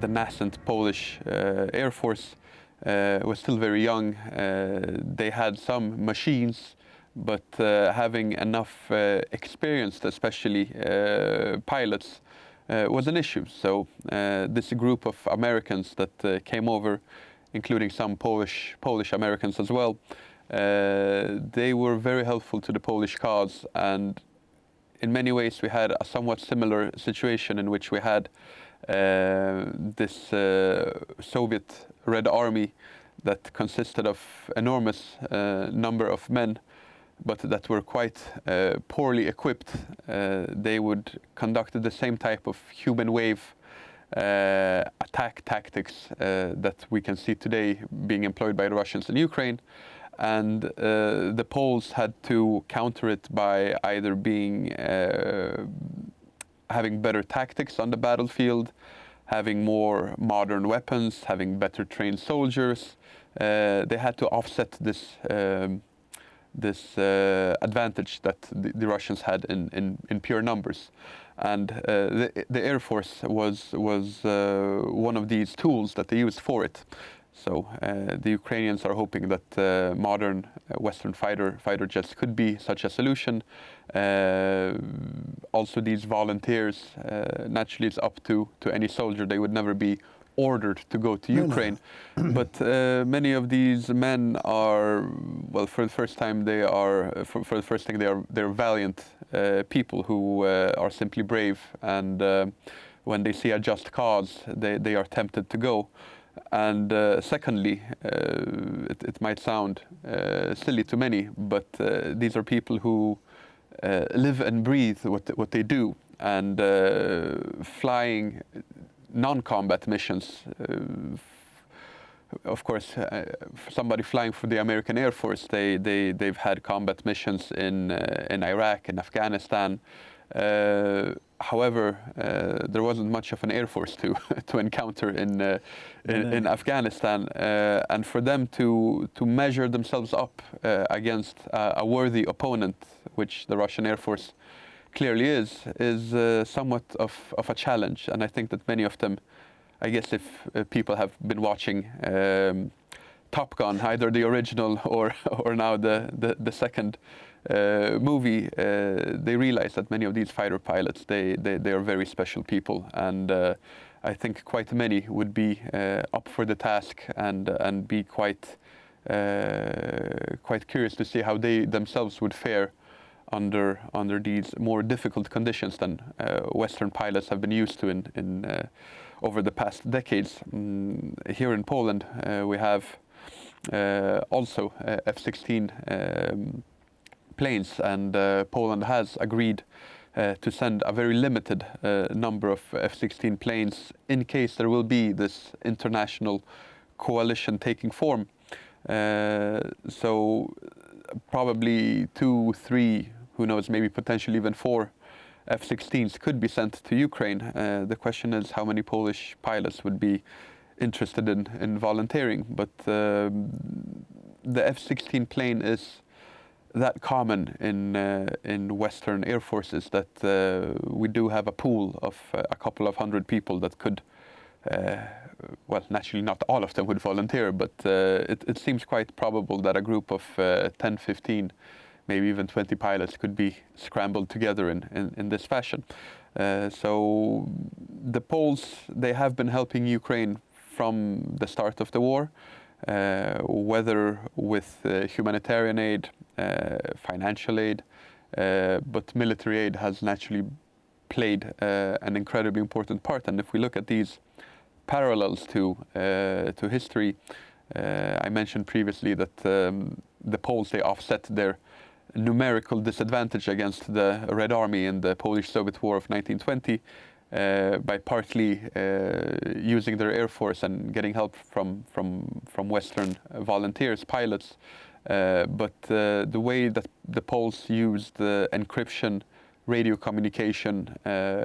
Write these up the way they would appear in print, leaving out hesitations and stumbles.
the nascent Polish Air Force was still very young. They had some machines, but having enough experienced, especially pilots, was an issue. So this group of Americans that came over, including some Polish Americans as well, they were very helpful to the Polish cause. And in many ways we had a somewhat similar situation in which we had this Soviet Red Army that consisted of enormous number of men, but that were quite poorly equipped. They would conduct the same type of human wave attack tactics that we can see today being employed by the Russians in Ukraine. And the Poles had to counter it by either having better tactics on the battlefield, having more modern weapons, having better trained soldiers. They had to offset this advantage that the Russians had in pure numbers. And the Air Force was one of these tools that they used for it. So the Ukrainians are hoping that modern Western fighter jets could be such a solution. Also, these volunteers, naturally it's up to any soldier. They would never be ordered to go to Ukraine. But many of these men are, well, for the first time they are, for the first thing, they're valiant people who are simply brave. And when they see a just cause, they are tempted to go. And secondly, it might sound silly to many, but these are people who live and breathe what they do. And flying non-combat missions, of course, somebody flying for the American Air Force, they've had combat missions in Iraq and Afghanistan. However, there wasn't much of an Air Force to encounter in Afghanistan, and for them to measure themselves up against a worthy opponent, which the Russian Air Force clearly is somewhat of a challenge. And I think that many of them, I guess if people have been watching Top Gun, either the original or now the second movie, they realize that many of these fighter pilots, they are very special people, and I think quite many would be up for the task and be quite curious to see how they themselves would fare under these more difficult conditions than Western pilots have been used to in over the past decades. Here in Poland, we have also F-16 planes, and Poland has agreed to send a very limited number of F-16 planes in case there will be this international coalition taking form. So probably 2, 3, who knows, maybe potentially even 4 F-16s could be sent to Ukraine. The question is how many Polish pilots would be interested in volunteering. But the F-16 plane is that common in Western air forces that we do have a pool of a couple of hundred people that could, well, naturally not all of them would volunteer, but it seems quite probable that a group of 10, 15, maybe even 20 pilots could be scrambled together in this fashion. So the Poles, they have been helping Ukraine from the start of the war, whether with humanitarian aid, financial aid, but military aid has naturally played an incredibly important part. And if we look at these parallels to history, I mentioned previously that the Poles, they offset their numerical disadvantage against the Red Army in the Polish-Soviet War of 1920 by partly using their air force and getting help from Western volunteers, pilots. But the way that the Poles used the encryption, radio communication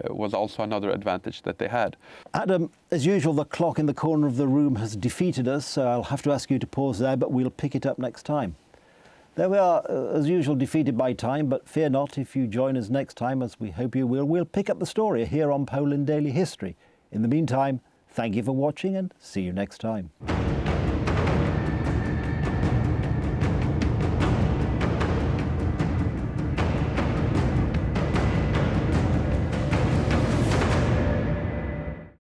was also another advantage that they had. Adam, as usual, the clock in the corner of the room has defeated us, so I'll have to ask you to pause there, but we'll pick it up next time. There we are, as usual, defeated by time, but fear not, if you join us next time, as we hope you will, we'll pick up the story here on Poland Daily History. In the meantime, Thank you for watching and see you next time.